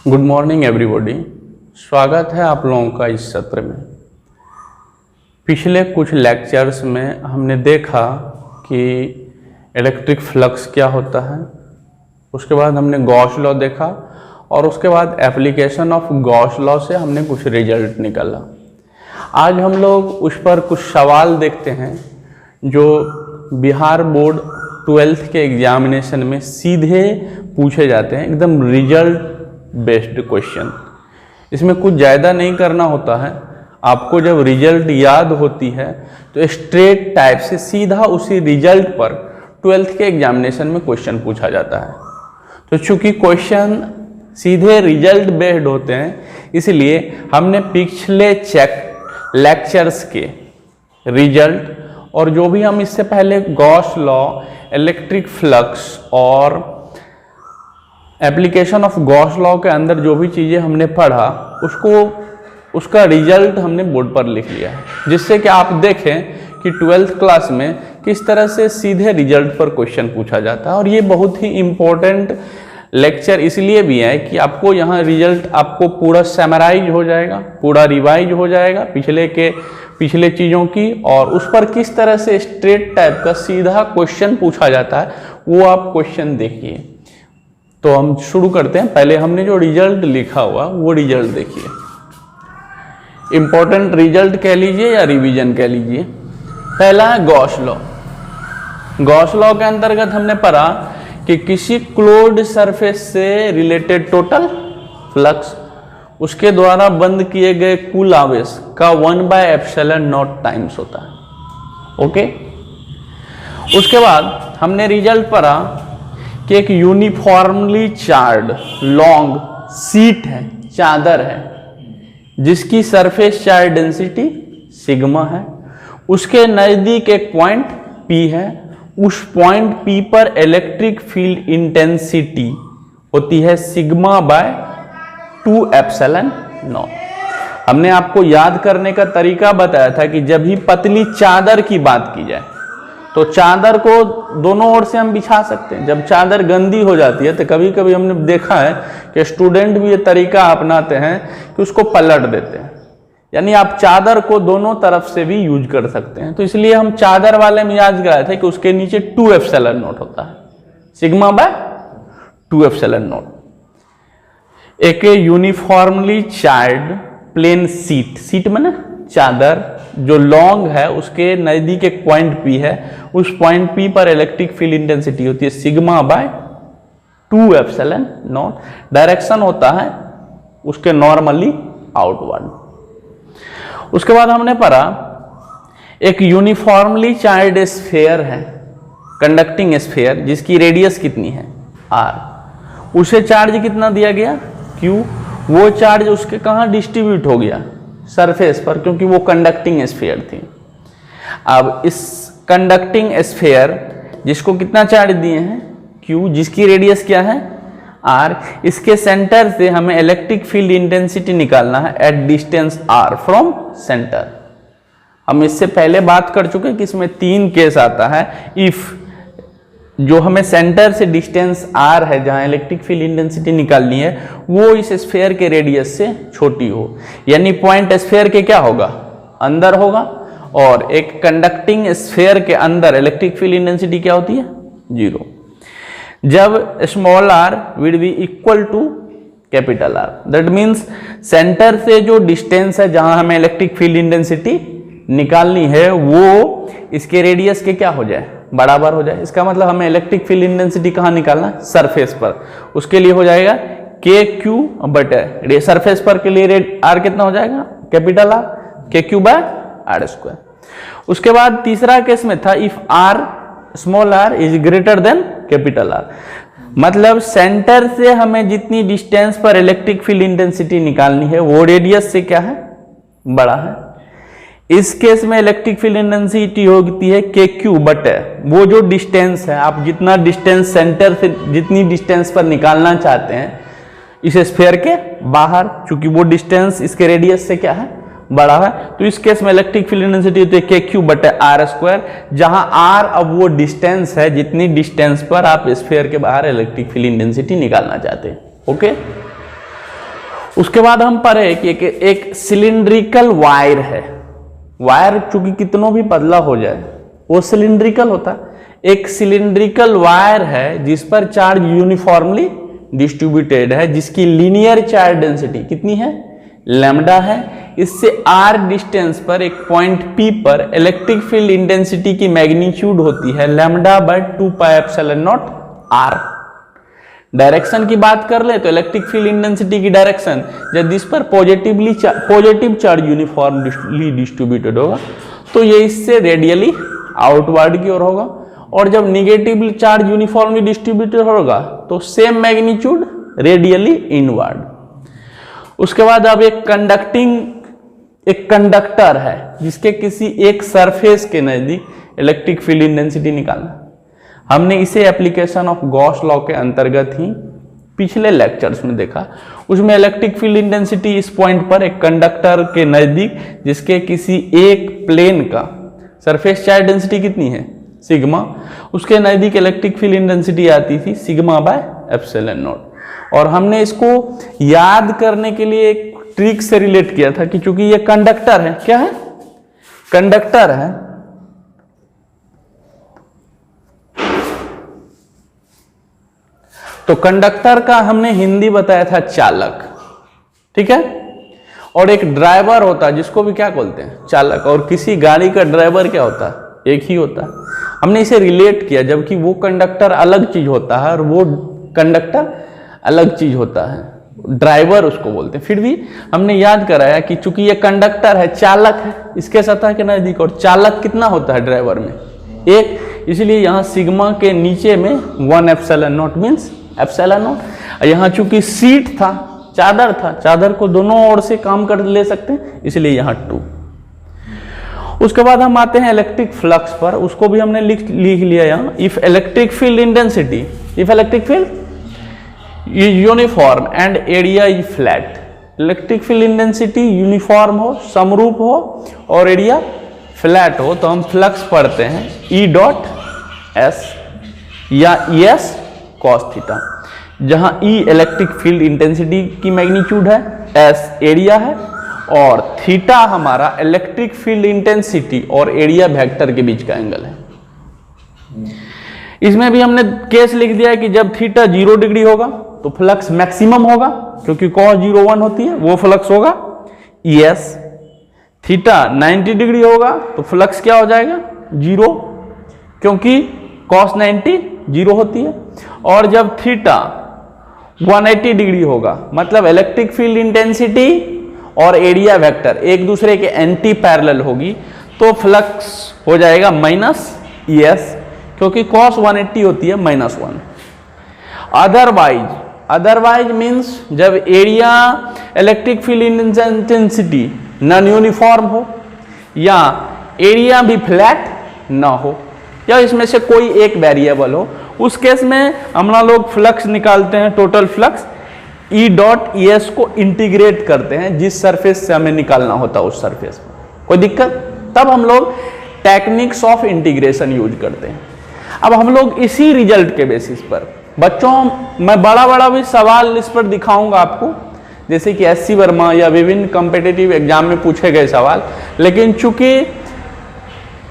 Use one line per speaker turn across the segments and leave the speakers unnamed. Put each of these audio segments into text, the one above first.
Good morning everybody. स्वागत है आप लोगों का इस सत्र में। पिछले कुछ लेक्चर्स में हमने देखा कि इलेक्ट्रिक फ्लक्स क्या होता है, उसके बाद हमने गॉस लॉ देखा और उसके बाद एप्लीकेशन ऑफ गॉस लॉ से हमने कुछ रिजल्ट निकाला। आज हम लोग उस पर कुछ सवाल देखते हैं जो बिहार बोर्ड 12th के एग्जामिनेशन में सीधे पूछे जाते हैं, एकदम रिजल्ट बेस्ड क्वेश्चन। इसमें कुछ ज़्यादा नहीं करना होता है। आपको जब रिजल्ट याद होती है तो स्ट्रेट टाइप से सीधा उसी रिजल्ट पर 12th के एग्जामिनेशन में क्वेश्चन पूछा जाता है। तो चूंकि क्वेश्चन सीधे रिजल्ट बेस्ड होते हैं, इसलिए हमने पिछले लेक्चर्स के रिजल्ट और जो भी हम इससे पहले गॉस लॉ, इलेक्ट्रिक फ्लक्स और एप्लीकेशन ऑफ गॉस लॉ के अंदर जो भी चीज़ें हमने पढ़ा उसका रिजल्ट हमने बोर्ड पर लिख लिया है, जिससे कि आप देखें कि 12th क्लास में किस तरह से सीधे रिजल्ट पर क्वेश्चन पूछा जाता है। और ये बहुत ही इम्पोर्टेंट लेक्चर इसलिए भी है कि आपको यहाँ रिजल्ट आपको पूरा समराइज हो जाएगा, पूरा रिवाइज हो जाएगा पिछले चीज़ों की, और उस पर किस तरह से स्ट्रेट टाइप का सीधा क्वेश्चन पूछा जाता है वो आप क्वेश्चन देखिए। तो हम शुरू करते हैं। पहले हमने जो रिजल्ट लिखा हुआ वो रिजल्ट देखिए। इंपॉर्टेंट रिजल्ट कह लीजिए या रिवीजन कह लीजिए। पहला है गॉस लॉ। गॉस लॉ के अंतर्गत हमने पढ़ा कि किसी क्लोज्ड सरफेस से रिलेटेड टोटल फ्लक्स उसके द्वारा बंद किए गए कुल आवेश का 1/ε0 टाइम्स होता है। ओके। उसके बाद हमने रिजल्ट पढ़ा कि एक यूनिफॉर्मली चार्ज लॉन्ग सीट है, चादर है, जिसकी सरफेस चार्ज डेंसिटी सिग्मा है। उसके नजदीक एक पॉइंट P है। उस पॉइंट P पर इलेक्ट्रिक फील्ड इंटेंसिटी होती है σ/2ε0। हमने आपको याद करने का तरीका बताया था कि जब भी पतली चादर की बात की जाए तो चादर को दोनों ओर से हम बिछा सकते हैं। जब चादर गंदी हो जाती है तो कभी कभी हमने देखा है कि स्टूडेंट भी ये तरीका अपनाते हैं कि उसको पलट देते हैं, यानी आप चादर को दोनों तरफ से भी यूज कर सकते हैं। तो इसलिए हम चादर वाले में याद कराए थे कि उसके नीचे 2ε0 होता है, σ/2ε0। एक यूनिफॉर्मली चार्ज प्लेन सीट में ना चादर जो लॉन्ग है उसके नजदीक एक पॉइंट P है। उस पॉइंट P पर इलेक्ट्रिक फील्ड इंटेंसिटी होती है σ/2ε0। डायरेक्शन होता है उसके नॉर्मली आउटवर्ड। उसके बाद हमने पढ़ा एक यूनिफॉर्मली चार्ज स्फीयर है, कंडक्टिंग स्फीयर, जिसकी रेडियस कितनी है r। उसे चार्ज कितना दिया गया q। वो चार्ज उसके कहाँ डिस्ट्रीब्यूट हो गया, सरफेस पर, क्योंकि वो कंडक्टिंग स्फीयर थी। अब इस कंडक्टिंग स्फीयर जिसको कितना चार्ज दिए हैं Q, जिसकी रेडियस क्या है R, इसके सेंटर से हमें इलेक्ट्रिक फील्ड इंटेंसिटी निकालना है at distance R from centre. हम इससे पहले बात कर चुके हैं कि इसमें 3 केस आता है। इफ जो हमें सेंटर से डिस्टेंस R है जहां इलेक्ट्रिक फील्ड इंटेंसिटी निकालनी है वो इस स्फीयर के रेडियस से छोटी हो, यानी पॉइंट स्फीयर के क्या होगा, अंदर होगा। और एक कंडक्टिंग स्फीयर के अंदर इलेक्ट्रिक फील्ड इंटेंसिटी क्या होती है, 0। जब small r will be equal to capital R, that means centre से जो डिस्टेंस है जहां हमें इलेक्ट्रिक फील्ड इंटेंसिटी निकालनी है वो इसके रेडियस के क्या हो जाए, बराबर हो जाए। इसका मतलब हमें इलेक्ट्रिक फील्ड इंटेंसिटी कहाँ निकालना है, सरफेस पर। उसके लिए हो जाएगा KQ/, सरफेस पर के लिए R कितना हो जाएगा, कैपिटल R, KQ/r²। उसके बाद तीसरा केस में था if R small r is greater than capital R, मतलब सेंटर से हमें जितनी डिस्टेंस पर इलेक्ट्रिक फील्ड इंटेंसिटी निकालनी है वो रेडियस से क्या है, बड़ा है। इस केस में इलेक्ट्रिक फील्ड इंटेंसिटी होती है KQ/, वो जो डिस्टेंस है, आप जितना डिस्टेंस सेंटर से जितनी डिस्टेंस पर निकालना चाहते हैं इस स्फीयर के बाहर, चूंकि वो डिस्टेंस इसके रेडियस से क्या है, बड़ा है। तो इस केस में इलेक्ट्रिक फील्ड इंटेंसिटी होती है KQ/r², जहां r अब वो डिस्टेंस है जितनी डिस्टेंस पर आप स्फीयर के बाहर इलेक्ट्रिक फील्ड इंटेंसिटी निकालना चाहते हैं। ओके। उसके बाद हम पढ़े कि एक सिलिंड्रिकल वायर है। वायर चूंकि कितनों भी पतला हो जाए वो सिलिंड्रिकल होता है। एक सिलिंड्रिकल वायर है जिस पर चार्ज यूनिफॉर्मली डिस्ट्रीब्यूटेड है, जिसकी लीनियर चार्ज डेंसिटी कितनी है, लैम्डा है। इससे r डिस्टेंस पर एक पॉइंट P पर इलेक्ट्रिक फील्ड इंटेंसिटी की मैग्नीट्यूड होती है lambda by 2 pi epsilon not r। Direction की बात कर ले तो इलेक्ट्रिक फील्ड इंटेंसिटी की डायरेक्शन जब जिस पर पॉजिटिव चार्ज यूनिफॉर्मली डिस्ट्रीब्यूटेड होगा तो ये इससे रेडियली आउटवर्ड की ओर होगा, और जब निगेटिव चार्ज यूनिफॉर्मली डिस्ट्रीब्यूटेड होगा तो सेम मैग्नीट्यूड रेडियली इनवर्ड। उसके बाद अब एक कंडक्टर है जिसके किसी एक सरफेस के नजदीक इलेक्ट्रिक फील्ड इंटेंसिटी निकालना। हमने इसे एप्लीकेशन ऑफ गॉस लॉ के अंतर्गत ही पिछले लेक्चर्स में देखा। उसमें इलेक्ट्रिक फील्ड इंटेंसिटी इस पॉइंट पर एक कंडक्टर के नजदीक जिसके किसी एक प्लेन का सरफेस चार्ज डेंसिटी कितनी है, सिग्मा, उसके नजदीक इलेक्ट्रिक फील्ड इंटेंसिटी आती थी सिग्मा बाय एप्सिलॉन नॉट। और हमने इसको याद करने के लिए एक ट्रिक से रिलेट किया था कि चूंकि ये कंडक्टर है, क्या है, कंडक्टर है, तो कंडक्टर का हमने हिंदी बताया था चालक, ठीक है। और एक ड्राइवर होता है जिसको भी क्या बोलते हैं, चालक। और किसी गाड़ी का ड्राइवर क्या होता है, एक ही होता है। हमने इसे रिलेट किया, जबकि वो कंडक्टर अलग चीज होता है और वो कंडक्टर अलग चीज होता है, ड्राइवर उसको बोलते हैं। फिर भी हमने याद कराया कि चूंकि ये कंडक्टर है, चालक है इसके सतह के नजदीक, और चालक कितना होता है ड्राइवर में, एक, इसलिए यहां सिग्मा के नीचे में 1 epsilon not means epsilon not. यहाँ चूंकि सीट था, चादर था, चादर को दोनों ओर से काम कर ले सकते हैं, इसलिए यहाँ 2। उसके बाद हम आते हैं इलेक्ट्रिक फ्लक्स पर, उसको भी हमने लिख लिया यहाँ। If electric field intensity, if electric field uniform and area is flat, electric field intensity uniform हो, समरूप हो और एरिया फ्लैट हो, तो हम फ्लक्स पढ़ते हैं E डॉट S या ES कॉस थीटा, जहां E इलेक्ट्रिक फील्ड इंटेंसिटी की मैग्नीट्यूड है, S एरिया है, और थीटा हमारा इलेक्ट्रिक फील्ड इंटेंसिटी और एरिया वेक्टर के बीच का एंगल है। इसमें भी हमने केस लिख दिया है कि जब थीटा 0 डिग्री होगा तो फ्लक्स मैक्सिमम होगा, क्योंकि cos 0 1 होती है, वो फ्लक्स होगा ES। थीटा 90 डिग्री होगा तो फ्लक्स क्या हो जाएगा, 0, क्योंकि cos 90 0 होती है। और जब थीटा 180 डिग्री होगा, मतलब इलेक्ट्रिक फील्ड इंटेंसिटी और एरिया वेक्टर एक दूसरे के एंटी पैरेलल होगी, तो फ्लक्स हो जाएगा माइनस ES, क्योंकि cos 180 होती है -1। अदरवाइज मीन्स जब area electric field intensity non uniform हो या एरिया भी फ्लैट ना हो या इसमें से कोई एक वेरिएबल हो, उस केस में हम लोग फ्लक्स निकालते हैं, total flux E dot ES को इंटीग्रेट करते हैं जिस सरफेस से हमें निकालना होता है उस सरफेस में। कोई दिक्कत, तब हम लोग टेक्निक्स ऑफ इंटीग्रेशन यूज करते हैं। अब हम लोग इसी रिजल्ट के बेसिस पर, बच्चों मैं बड़ा भी सवाल इस पर दिखाऊंगा आपको, जैसे कि SC वर्मा या विभिन्न कॉम्पिटिटिव एग्जाम में पूछे गए सवाल, लेकिन चूंकि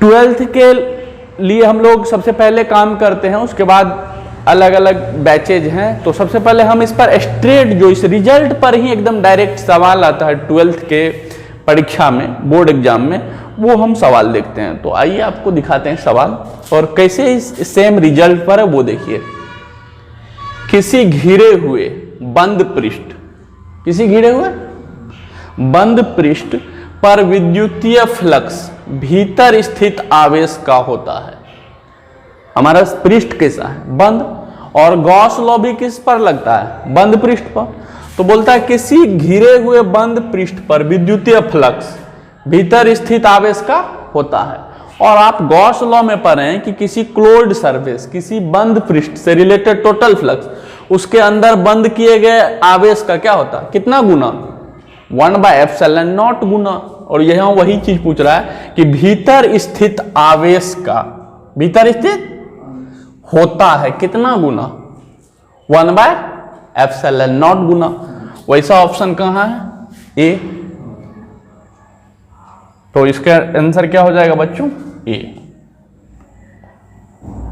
12th के लिए हम लोग सबसे पहले काम करते हैं, उसके बाद अलग अलग बैचेज हैं, तो सबसे पहले हम इस पर स्ट्रेट जो इस रिजल्ट पर ही एकदम डायरेक्ट सवाल आता है 12th के परीक्षा में, बोर्ड एग्जाम में, वो हम सवाल देखते हैं। तो आइए आपको दिखाते हैं सवाल, और कैसे इस सेम रिजल्ट पर है वो देखिए। किसी घिरे हुए बंद पृष्ठ, किसी घिरे हुए बंद पृष्ठ पर विद्युतीय फ्लक्स भीतर स्थित आवेश का होता है। हमारा पृष्ठ कैसा है, बंद, और गॉस लॉ भी किस पर लगता है, बंद पृष्ठ पर। तो बोलता है किसी घिरे हुए बंद पृष्ठ पर विद्युतीय फ्लक्स भीतर स्थित आवेश का होता है। और आप गॉस लॉ में पढ़े हैं कि किसी क्लोज्ड सरफेस, किसी बंद पृष्ठ से रिलेटेड टोटल फ्लक्स, उसके अंदर बंद किए गए आवेश का क्या होता है, कितना गुना, 1/ε0 गुना। और यहां वही चीज पूछ रहा है कि भीतर स्थित आवेश का, भीतर स्थित होता है कितना गुना, 1/ε0 गुना। वैसा ऑप्शन कहाँ है? ए। तो इसका आंसर क्या हो जाएगा बच्चों? ए।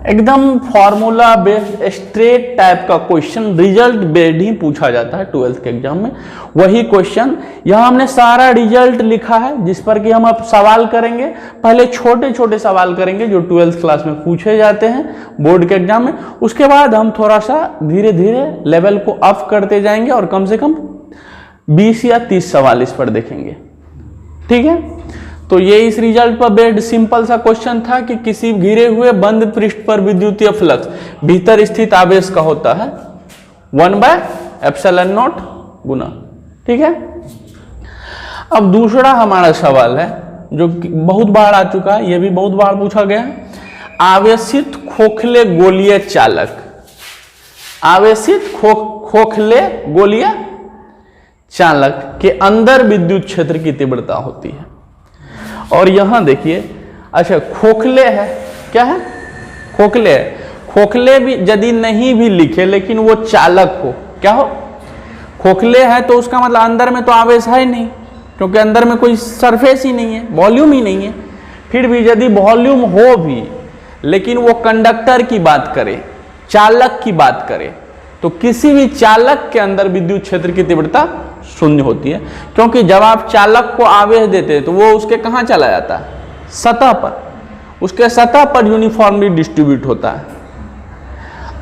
एकदम फॉर्मूला बेस्ड स्ट्रेट टाइप का क्वेश्चन, रिजल्ट बेस्ड ही पूछा जाता है 12th के एग्जाम में। वही क्वेश्चन यहां हमने सारा रिजल्ट लिखा है जिस पर कि हम अब सवाल करेंगे। पहले छोटे छोटे सवाल करेंगे जो 12th क्लास में पूछे जाते हैं बोर्ड के एग्जाम में। उसके बाद हम थोड़ा सा धीरे धीरे लेवल को अप करते जाएंगे और कम से कम 20 या 30 सवाल इस पर देखेंगे। ठीक है, तो ये इस रिजल्ट पर बेस्ड सिंपल सा क्वेश्चन था कि किसी घिरे हुए बंद पृष्ठ पर विद्युतीय फ्लक्स भीतर स्थित आवेश का होता है 1/ε0 गुना। ठीक है, अब दूसरा हमारा सवाल है जो बहुत बार आ चुका है, ये भी बहुत बार पूछा गया है। आवेशित खोखले गोलीय चालक, आवेशित खोखले गोलीय चालक के अंदर विद्युत क्षेत्र की तीव्रता होती है। और यहां देखिए, अच्छा खोखले है, क्या है? खोखले है। खोखले भी यदि नहीं भी लिखे लेकिन वो चालक हो, क्या हो? खोखले है तो उसका मतलब अंदर में तो आवेश है ही नहीं, क्योंकि अंदर में कोई सरफेस ही नहीं है, वॉल्यूम ही नहीं है। फिर भी यदि वॉल्यूम हो भी लेकिन वो कंडक्टर की बात करे, चालक की बात करे, तो किसी भी चालक के अंदर विद्युत क्षेत्र की तीव्रता शून्य होती है, क्योंकि जब आप चालक को आवेश देते हैं तो वो उसके कहाँ चला जाता है? सतह पर। उसके सतह पर यूनिफॉर्मली डिस्ट्रीब्यूट होता है,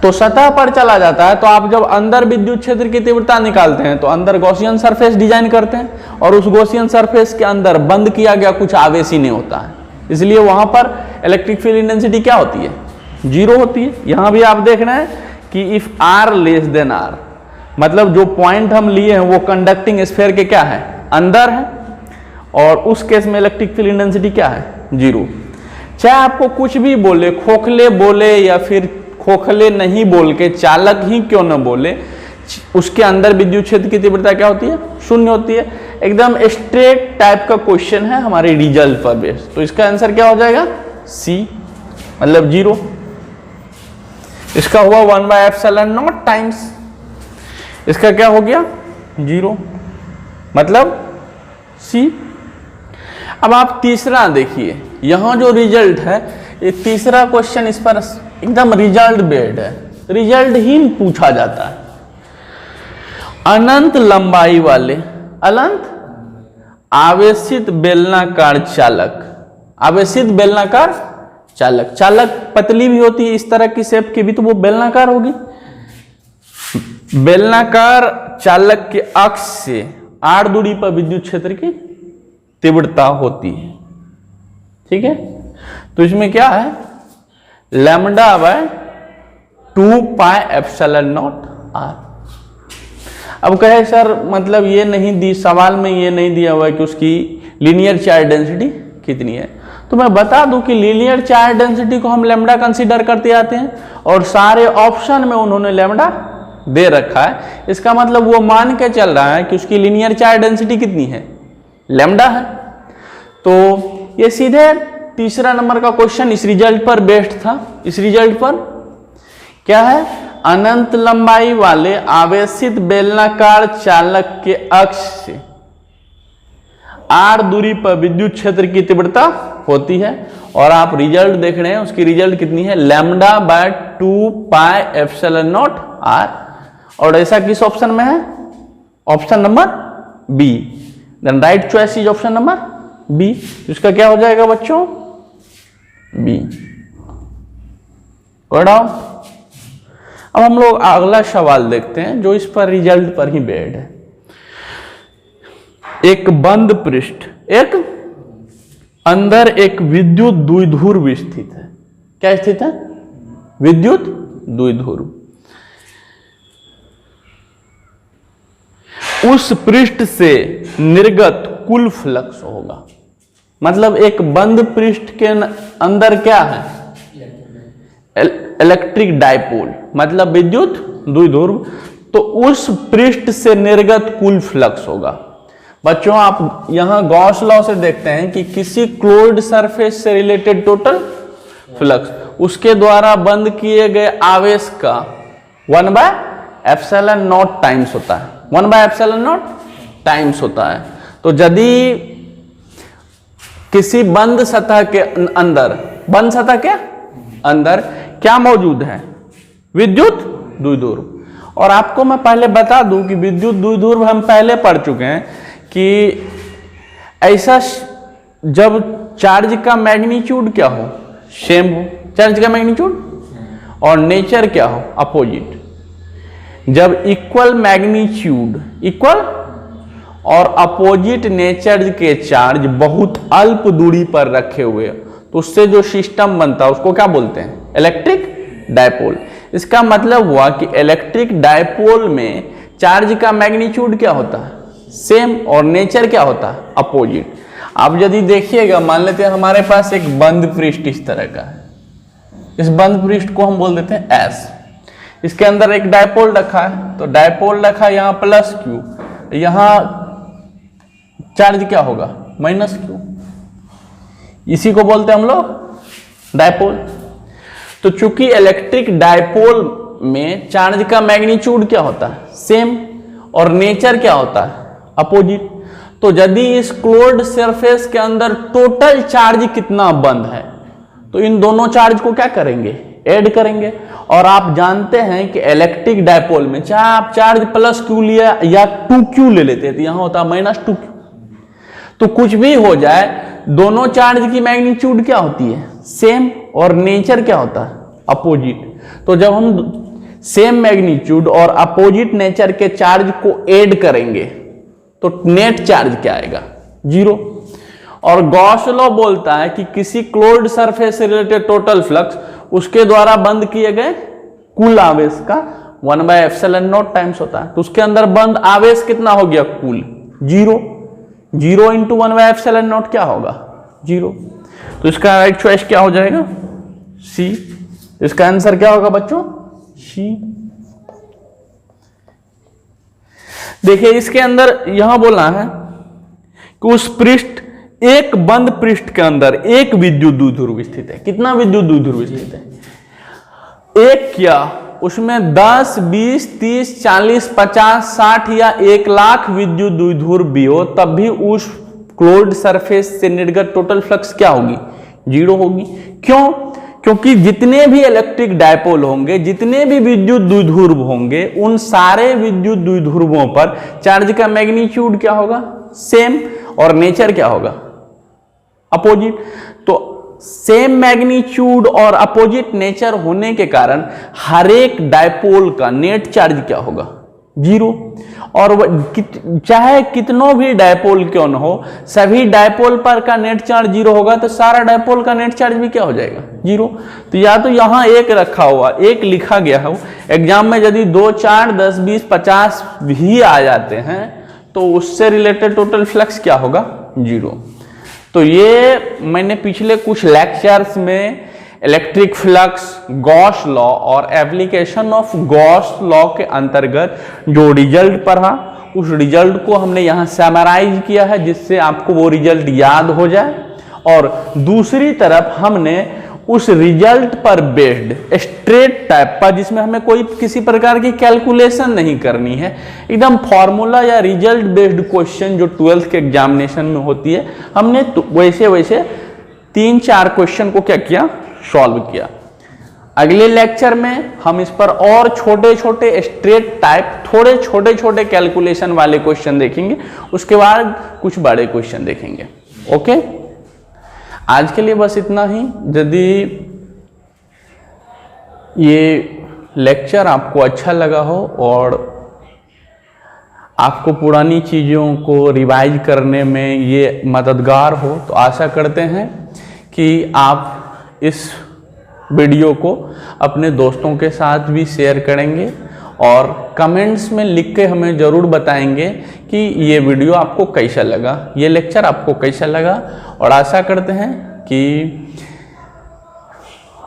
तो सतह पर चला जाता है। तो आप जब अंदर विद्युत क्षेत्र की तीव्रता निकालते हैं तो अंदर गॉसियन सरफेस डिजाइन करते हैं और उस गॉसियन सरफेस के अंदर बंद किया गया कुछ आवेश ही नहीं होता है, इसलिए वहां पर इलेक्ट्रिक फील्ड इंटेंसिटी क्या होती है? 0 होती है। यहां भी आप देख रहे हैं कि if R less than R, मतलब जो पॉइंट हम लिए हैं वो कंडक्टिंग स्फीयर के क्या है? अंदर है, और उस केस में इलेक्ट्रिक फील्ड इंटेंसिटी क्या है? 0। चाहे आपको कुछ भी बोले, खोखले बोले या फिर खोखले नहीं बोल के चालक ही क्यों न बोले, उसके अंदर विद्युत क्षेत्र की तीव्रता क्या होती है? शून्य होती है। एकदम स्ट्रेट टाइप का क्वेश्चन है हमारे रिजल्ट पर बेस्ड, तो इसका आंसर क्या हो जाएगा? सी, मतलब 0। इसका हुआ 1/ε0 टाइम्स, इसका क्या हो गया? 0, मतलब सी। अब आप तीसरा देखिए, यहां जो रिजल्ट है, ये तीसरा क्वेश्चन इस पर एकदम रिजल्ट बेस्ड है, रिजल्ट ही पूछा जाता है। अनंत लंबाई वाले अनंत आवेशित बेलनाकार चालक, आवेशित बेलनाकार चालक, चालक पतली भी होती है इस तरह की शेप की भी, तो वो बेलनाकार होगी। बेलनाकार चालक के अक्ष से r दूरी पर विद्युत क्षेत्र की तीव्रता होती है। ठीक है, तो इसमें क्या है? λ/2πε0 r। अब कहे सर मतलब ये नहीं दी, सवाल में ये नहीं दिया हुआ है कि उसकी लीनियर चार्ज डेंसिटी कितनी है, तो मैं बता दूं कि लीनियर चार्ज डेंसिटी को हम लैम्डा कंसीडर करते आते हैं और सारे ऑप्शन में उन्होंने लैम्डा दे रखा है। इसका मतलब वो मान के चल रहा है कि उसकी लीनियर चार्ज डेंसिटी कितनी है? लैम्डा है। तो ये सीधे तीसरा नंबर का क्वेश्चन इस रिजल्ट पर बेस्ड था। इस रिजल्ट पर क्या है? अनंत लंबाई वाले आवेशित बेलनाकार चालक के अक्ष से r दूरी पर विद्युत क्षेत्र की तीव्रता होती है, और आप रिजल्ट देख रहे हैं, उसकी रिजल्ट कितनी है? λ/2πε0 r। और ऐसा किस ऑप्शन में है? Option number B. Then right choice is option number B. इसका क्या हो जाएगा बच्चों? बी। अब हम लोग अगला सवाल देखते हैं जो इस पर रिजल्ट पर ही बेस्ड है। एक बंद पृष्ठ, एक अंदर एक विद्युत द्विध्रुव स्थित है। क्या स्थित है? विद्युत द्विध्रुव। उस पृष्ठ से निर्गत कुल फ्लक्स होगा, मतलब एक बंद पृष्ठ के अंदर क्या है? इलेक्ट्रिक डाइपोल, मतलब विद्युत द्विध्रुव। तो उस पृष्ठ से निर्गत कुल फ्लक्स होगा। बच्चों आप यहां गॉस लॉ से देखते हैं कि किसी क्लोज्ड सरफेस से रिलेटेड टोटल फ्लक्स उसके द्वारा बंद किए गए आवेश का 1/ε0 टाइम्स होता है। 1/ε0 टाइम्स होता है। तो यदि किसी बंद सतह के अंदर क्या मौजूद है? विद्युत द्विध्रुव। और आपको मैं पहले बता दूं कि विद्युत द्विध्रुव हम पहले पढ़ चुके हैं कि ऐसा जब चार्ज का मैग्नीट्यूड क्या हो? सेम हो, चार्ज का मैग्नीट्यूड, और नेचर क्या हो? अपोजिट। जब इक्वल मैग्नीट्यूड और अपोजिट नेचर के चार्ज बहुत अल्प दूरी पर रखे हुए तो उससे जो सिस्टम बनता है उसको क्या बोलते हैं? Electric dipole. इसका मतलब हुआ कि इलेक्ट्रिक डायपोल में चार्ज का मैग्नीट्यूड क्या होता है? सेम, और नेचर क्या होता है? अपोजिट। आप यदि देखिएगा, मान लेते हैं हमारे पास एक बंद पृष्ठ इस तरह का है, इस बंद पृष्ठ को हम बोल देते हैं S। इसके अंदर एक डायपोल रखा है, तो डायपोल रखा है यहाँ +Q, यहाँ चार्ज क्या होगा? -Q। इसी को बोलते हैं हम लोग डायपोल। तो चूंकि इलेक्ट्रिक डायपोल में चार्ज का मैग्नीट्यूड क्या होता है? सेम, और नेचर क्या होता है? अपोजिट। तो यदि इस क्लोज्ड सरफेस के अंदर टोटल चार्ज कितना बंद है तो इन दोनों चार्ज को क्या करेंगे? ऐड करेंगे। और आप जानते हैं कि इलेक्ट्रिक डायपोल में चाहे आप चार्ज +Q लिया या 2Q ले लेते हैं तो यहां होता है -2Q। तो कुछ भी हो जाए, दोनों चार्ज की मैग्नीट्यूड क्या होती है? सेम, और नेचर क्या होता है? अपोजिट। तो जब हम सेम मैग्नीट्यूड और अपोजिट नेचर के चार्ज को ऐड करेंगे तो नेट चार्ज क्या आएगा? 0। और गॉस लॉ बोलता है कि किसी क्लोज्ड सरफेस से रिलेटेड टोटल फ्लक्स उसके द्वारा बंद किए गए कुल आवेश का 1/ε0 टाइम्स होता है। तो उसके अंदर बंद आवेश कितना हो गया? कुल 0। 0 × 1/ε0 क्या होगा? 0। तो इसका राइट चॉइस क्या हो जाएगा? C। इसका आंसर क्या होगा बच्चों? C। देखिए इसके अंदर यहां बोला है कि उस पृष्ठ, एक बंद पृष्ठ के अंदर एक विद्युत द्विध्रुव स्थित है। कितना विद्युत द्विध्रुव स्थित है? एक क्या, उसमें 10, 20, 30, 40, 50, 60 या 1 लाख विद्युत द्विध्रुव भी हो तब भी उस क्लोज्ड सरफेस से निर्गत टोटल फ्लक्स क्या होगी? 0 होगी। क्यों? क्योंकि जितने भी इलेक्ट्रिक डायपोल होंगे, जितने भी विद्युत द्विध्रुव होंगे, उन सारे विद्युत द्विध्रुवों पर चार्ज का मैग्नीट्यूड क्या होगा? सेम, और नेचर क्या होगा? अपोजिट। तो सेम मैग्नीट्यूड और अपोजिट नेचर होने के कारण हर एक डायपोल का नेट चार्ज क्या होगा? 0। और चाहे कितनों भी डायपोल क्यों न हो, सभी डायपोल पर का नेट चार्ज 0 होगा तो सारा डायपोल का नेट चार्ज भी क्या हो जाएगा? 0। तो या तो यहां एक रखा हुआ, एक लिखा गया हो, एग्जाम में यदि 2, 4, 10, 20, 50 भी आ जाते हैं तो उससे रिलेटेड टोटल फ्लक्स क्या होगा? 0। तो ये मैंने पिछले कुछ लेक्चर्स में इलेक्ट्रिक फ्लक्स, गॉस लॉ और एप्लीकेशन ऑफ गॉस लॉ के अंतर्गत जो रिजल्ट पढ़ा, उस रिजल्ट को हमने यहाँ समराइज किया है जिससे आपको वो रिजल्ट याद हो जाए। और दूसरी तरफ हमने उस रिजल्ट पर बेस्ड स्ट्रेट टाइप पर, जिसमें हमें कोई किसी प्रकार की कैलकुलेशन नहीं करनी है, एकदम फॉर्मूला या रिजल्ट बेस्ड क्वेश्चन जो 12th के एग्जामिनेशन में होती है, हमने वैसे 3-4 क्वेश्चन को क्या किया? सॉल्व किया। अगले लेक्चर में हम इस पर और छोटे छोटे स्ट्रेट टाइप, थोड़े छोटे छोटे कैलकुलेशन वाले क्वेश्चन देखेंगे, उसके बाद कुछ बड़े क्वेश्चन देखेंगे। ओके, आज के लिए बस इतना ही। यदि ये लेक्चर आपको अच्छा लगा हो और आपको पुरानी चीज़ों को रिवाइज करने में ये मददगार हो तो आशा करते हैं कि आप इस वीडियो को अपने दोस्तों के साथ भी शेयर करेंगे और कमेंट्स में लिख के हमें ज़रूर बताएंगे कि ये वीडियो आपको कैसा लगा, ये लेक्चर आपको कैसा लगा। और आशा करते हैं कि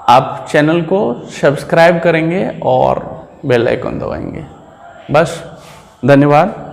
आप चैनल को सब्सक्राइब करेंगे और बेल आइकन दबाएंगे। बस, धन्यवाद।